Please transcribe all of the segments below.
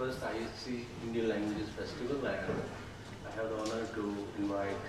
first ISC Indian Languages Festival, and I have the honor to invite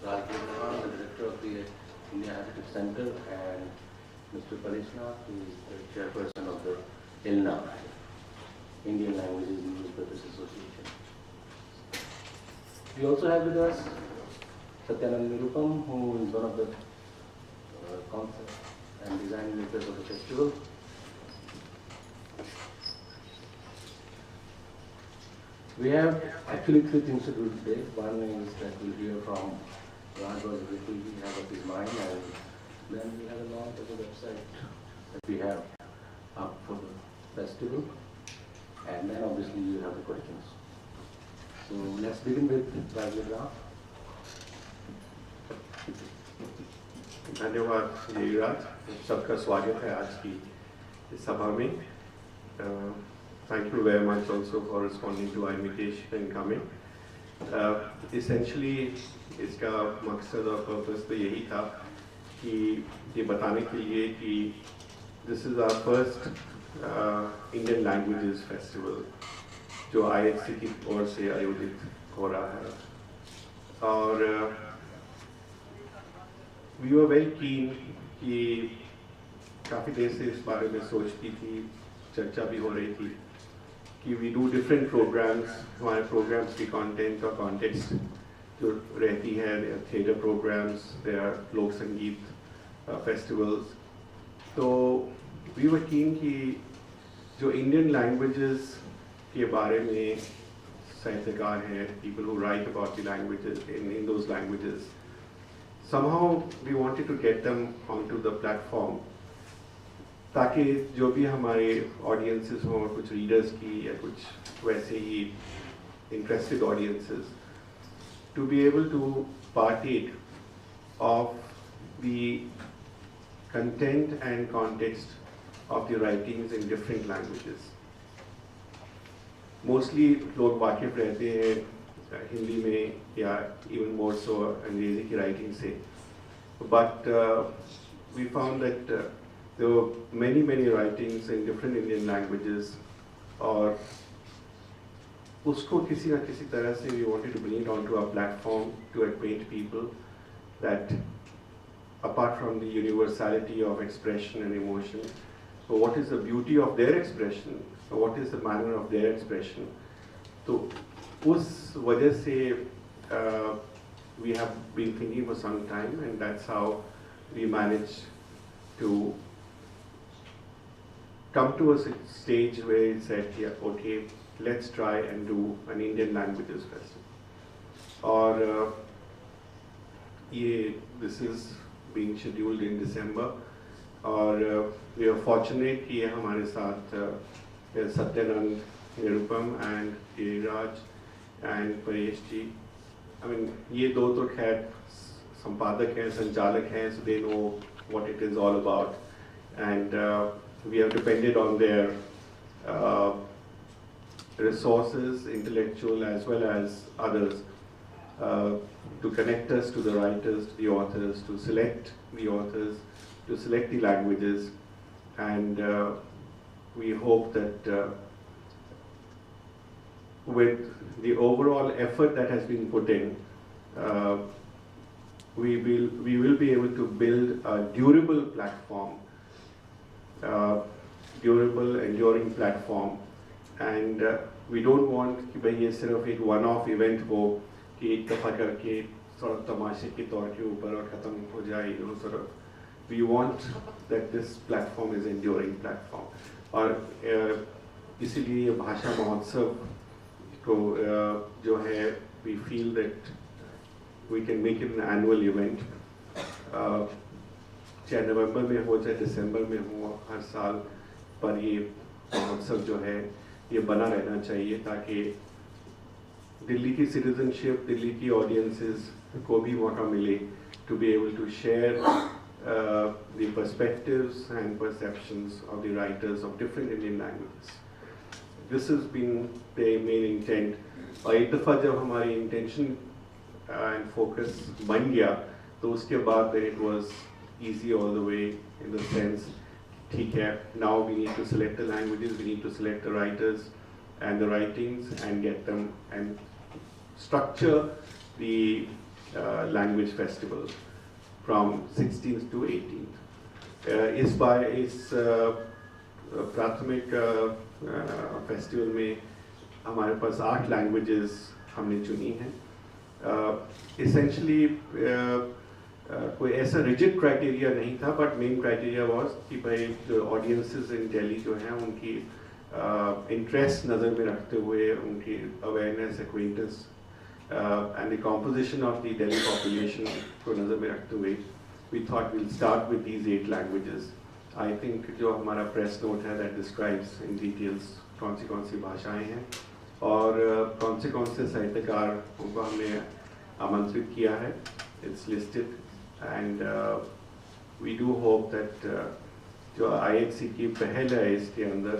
Raj Gurnahan, the director of the India Heritage Center, and Mr. Palishna, who is the chairperson of the ILNA, Indian Languages Newspapers Association. We also have with us Satyanand Nirupam, who is one of the concept and design makers of the festival. We have actually three things to do today. One is that we'll hear from Raj what he has of his mind, and then we have a launch of the website that we have up for the festival, and then obviously you have the questions. So let's begin with Raj Gurnahan. धन्यवाद जयराज, सबका स्वागत है आज की इस सभा में. Thank you very much also for responding to our invitation and coming. Essentially इसका मकसद और पर्पस तो यही था कि ये बताने के लिए कि this is our first Indian Languages Festival जो IHC की ओर से आयोजित हो रहा है. और we were very keen कि काफ़ी देर से इस बारे में सोचती थी, चर्चा भी हो रही थी कि we do different programs. हमारे programs की content और context जो रहती है, there are theatre programs, there are लोक संगीत festivals. तो we were keen कि जो Indian languages के बारे में साहित्यकार हैं, people who write about the languages in those languages, somehow we wanted to get them onto the platform ताकि जो भी हमारे audiences हों, कुछ readers की या कुछ वैसे ही interested audiences, to be able to partake of the content and context of the writings in different languages. Mostly लोग वाकिफ रहते हैं हिंदी में या even more so अंग्रेजी की writing से, but we found that there were many writings in different Indian languages, और उसको किसी ना किसी तरह से we wanted to bring it onto our platform to acquaint people that apart from the universality of expression and emotion, so what is the beauty of their expression, so what is the manner of their expression. तो उस वजह से we have been thinking for some time, and that's how we managed to come to a stage where we said, yeah, okay, let's try and do an Indian Languages Festival. और this is being scheduled in December, और we are fortunate कि हमारे साथ Satyanand Nirupam and Giriraj and Paresh ji. I mean, ये दो तो खैर संपादक हैं, संचालक हैं, so they know what it is all about, and we have depended on their resources, intellectual as well as others, to connect us to the writers, to the authors, to select the authors, to select the languages, and we hope that with the overall effort that has been put in, we will be able to build a durable platform, durable, enduring platform, and we don't want कि भाई ये सिर्फ एक one-off event हो कि एक दफ़ा करके sort of तमाशे के तौर के ऊपर और ख़त्म हो जाए, sort of. We want that this platform is enduring platform, और इसीलिए ये भाषा महोत्सव को जो है we feel that we can make it an annual event, चाहे नवंबर में हो चाहे दिसंबर में हो, हर साल पर ये महोत्सव जो है ये बना रहना चाहिए ताकि दिल्ली की सिटीजनशिप, दिल्ली की ऑडियंसेस को भी मौका मिले to be able to share the perspectives and perceptions of the writers of different Indian languages. This has been the main intent. और एक दफ़ा जब हमारी intention and focus बन गया, तो उसके बाद then it was easy all the way in the sense, ठीक है, now we need to select the languages, we need to select the writers, and the writings and get them and structure the language festival from 16th to 18th. इस प्राथमिक festival में हमारे पास 8 languages हमने चुनी हैं. Essentially कोई ऐसा rigid criteria नहीं था, बट मेन क्राइटेरिया वाज कि भाई जो ऑडियंसेस इन दिल्ली जो हैं उनकी इंटरेस्ट नज़र में रखते हुए, उनकी awareness, acquaintance and the composition of the Delhi population को नज़र में रखते हुए we thought will start with these 8 languages. I think जो हमारा प्रेस नोट है दैट डिस्क्राइब्स इन डिटेल्स कौन सी भाषाएं हैं और कौन से साहित्यकार उनको हमने आमंत्रित किया है. It's listed and we do hope that जो IHC की पहल है इसके अंदर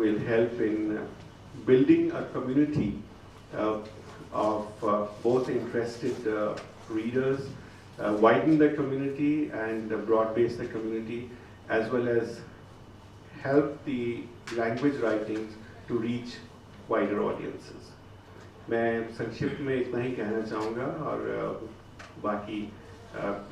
will help in building a community of both interested readers, widen the community and broad-base the community, as well as help the language writings to reach wider audiences. मैं संक्षिप्त में इतना ही कहना चाहूँगा और बाकी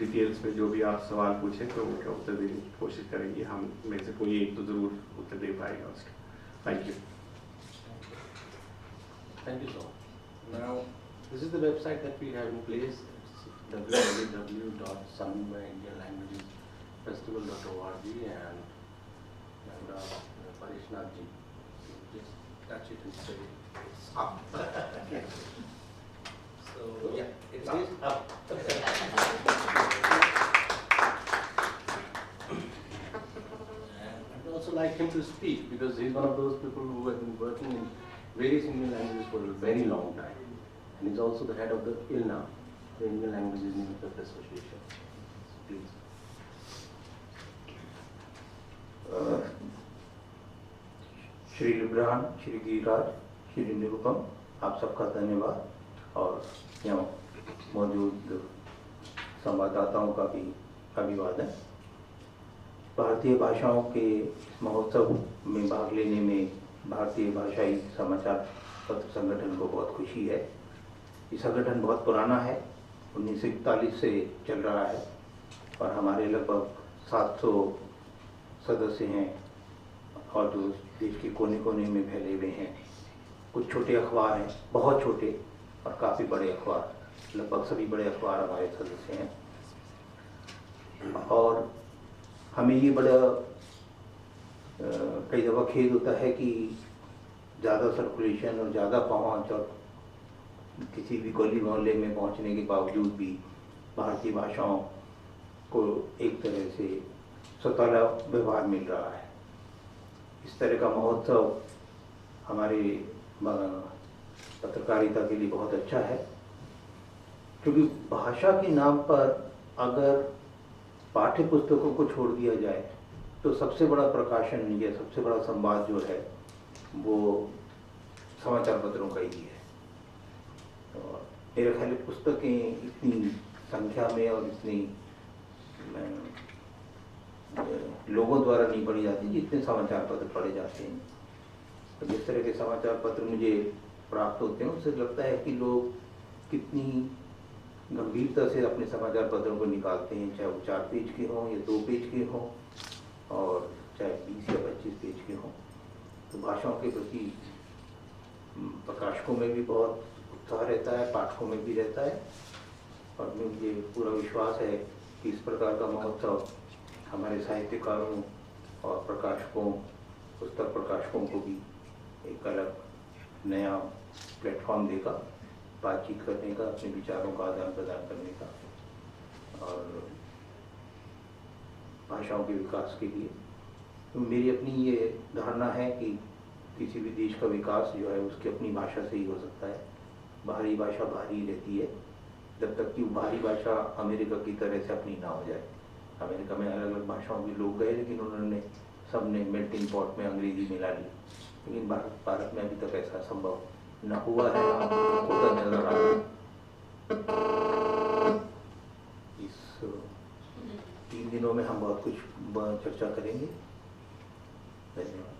डिटेल्स में जो भी आप सवाल पूछें तो उनका उत्तर देने की कोशिश करेंगे. हम में से कोई एक तो ज़रूर उत्तर दे पाएगा उसका. Thank you. Thank you so much. Now, this is the website that we have in place. It's www.samimaiindialanguagesfestival.org and Paresh Nath ji, just touch it and say it's up. So yeah, it's up. I'd also like him to speak because he's one of those people who have been working in various Indian languages for a very long time. And he's also the head of the ILNA, the Indian Languages Interpreter Association. Please. Shri Libran, Shri Giriraj, Shri Nirupam, आप सबका धन्यवाद और यहाँ मौजूद संवाददाताओं का भी अभिवादन. भारतीय भाषाओं के महोत्सव में भाग लेने में भारतीय भाषाई समाचार पत्र संगठन को बहुत खुशी है. ये संगठन बहुत पुराना है, 1941 से चल रहा है और हमारे लगभग 700 सदस्य हैं और जो देश के कोने कोने में फैले हुए हैं. कुछ छोटे अखबार हैं, बहुत छोटे, और काफ़ी बड़े अखबार, लगभग सभी बड़े अखबार हमारे सदस्य हैं. और हमें ये बड़ा कई दफ़ा खेद होता है कि ज़्यादा सर्कुलेशन और ज़्यादा पहुँच और किसी भी गली मोहल्ले में पहुँचने के बावजूद भी भारतीय भाषाओं को एक तरह से स्वतःला व्यवहार मिल रहा है. इस तरह का महोत्सव हमारे पत्रकारिता के लिए बहुत अच्छा है, क्योंकि भाषा के नाम पर अगर पाठ्य पुस्तकों को छोड़ दिया जाए तो सबसे बड़ा प्रकाशन या सबसे बड़ा संवाद जो है वो समाचार पत्रों का ही है. और मेरे ख्याल में पुस्तकें इतनी संख्या में और इतनी लोगों द्वारा नहीं पढ़ी जाती जितने समाचार पत्र पढ़े जाते हैं. तो जिस तरह के समाचार पत्र मुझे प्राप्त होते हैं उससे लगता है कि लोग कितनी गंभीरता से अपने समाचार पत्रों को निकालते हैं, चाहे वो 4 पेज के हों या 2 पेज के हों और चाहे 20 या 25 पेज के हों. तो भाषाओं के प्रति प्रकाशकों में भी बहुत उत्साह रहता है, पाठकों में भी रहता है. और मुझे पूरा विश्वास है कि इस प्रकार का महोत्सव हमारे साहित्यकारों और प्रकाशकों, पुस्तक प्रकाशकों को भी एक अलग नया प्लेटफॉर्म देगा बातचीत करने का, अपने विचारों का आदान प्रदान करने का और भाषाओं के विकास के लिए. तो मेरी अपनी ये धारणा है कि किसी भी देश का विकास जो है उसकी अपनी भाषा से ही हो सकता है. बाहरी भाषा बाहरी ही रहती है जब तक कि बाहरी भाषा अमेरिका की तरह से अपनी ना हो जाए. अमेरिका में अलग अलग भाषाओं के लोग गए लेकिन उन्होंने सबने मेल्टिंग पॉट में अंग्रेजी मिला ली. लेकिन भारत में अभी तक ऐसा संभव न हुआ है, होता नजर आ रहा है. इस 3 दिनों में हम बहुत कुछ चर्चा करेंगे. धन्यवाद.